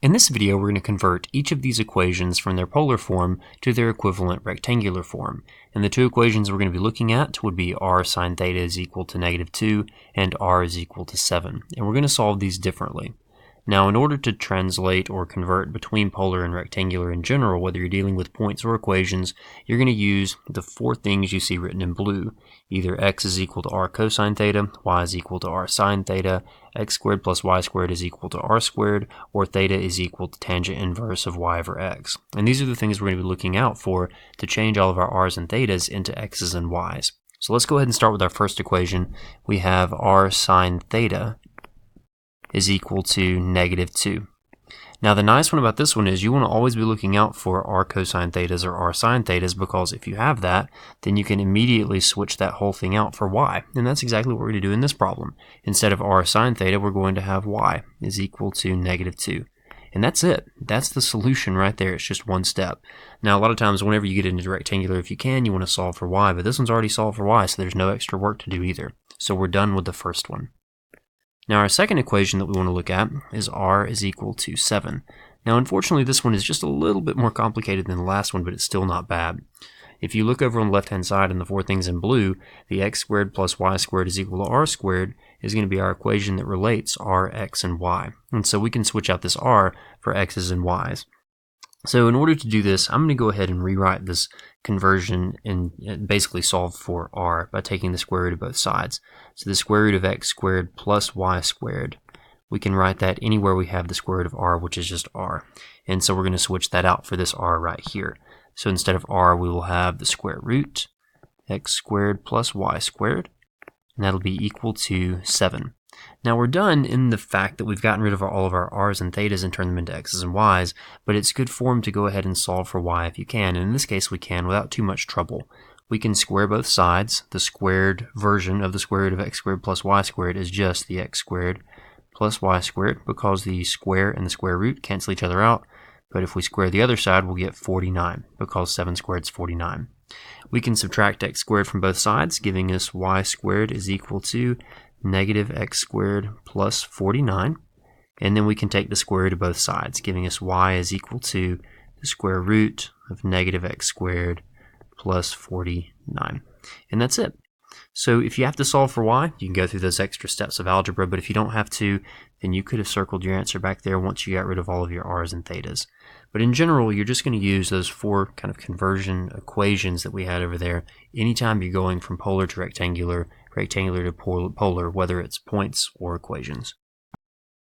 In this video, we're going to convert each of these equations from their polar form to their equivalent rectangular form. And the two equations we're going to be looking at would be r sine theta is equal to -2 and r is equal to 7. And we're going to solve these differently. Now, in order to translate or convert between polar and rectangular in general, whether you're dealing with points or equations, you're going to use the four things you see written in blue. Either x is equal to r cosine theta, y is equal to r sine theta, x squared plus y squared is equal to r squared, or theta is equal to tangent inverse of y over x. And these are the things we're going to be looking out for to change all of our r's and thetas into x's and y's. So let's go ahead and start with our first equation. We have r sine theta is equal to -2. Now the nice one about this one is you want to always be looking out for r cosine thetas or r sine thetas, because if you have that, then you can immediately switch that whole thing out for y. And that's exactly what we're going to do in this problem. Instead of r sine theta, we're going to have y is equal to -2. And that's it. That's the solution right there. It's just one step. Now, a lot of times, whenever you get into rectangular, if you can, you want to solve for y, but this one's already solved for y, so there's no extra work to do either. So we're done with the first one. Now our second equation that we want to look at is r is equal to 7. Now unfortunately this one is just a little bit more complicated than the last one, but it's still not bad. If you look over on the left hand side in the four things in blue, the x squared plus y squared is equal to r squared is going to be our equation that relates r, x, and y. And so we can switch out this r for x's and y's. So in order to do this, I'm going to go ahead and rewrite this conversion and basically solve for r by taking the square root of both sides. So the square root of x squared plus y squared, we can write that anywhere we have the square root of r, which is just r. And so we're going to switch that out for this r right here. So instead of r, we will have the square root x squared plus y squared, and that'll be equal to 7. Now we're done in the fact that we've gotten rid of all of our r's and thetas and turned them into x's and y's, but it's good form to go ahead and solve for y if you can, and in this case we can without too much trouble. We can square both sides. The squared version of the square root of x squared plus y squared is just the x squared plus y squared, because the square and the square root cancel each other out, but if we square the other side we'll get 49, because 7 squared is 49. We can subtract x squared from both sides, giving us y squared is equal to -x squared plus 49, and then we can take the square root of both sides, giving us y is equal to the square root of -x squared plus 49. And that's it. So if you have to solve for y, you can go through those extra steps of algebra, but if you don't have to, then you could have circled your answer back there once you got rid of all of your r's and thetas. But in general, you're just going to use those four kind of conversion equations that we had over there anytime you're going from polar to rectangular, rectangular to polar, whether it's points or equations.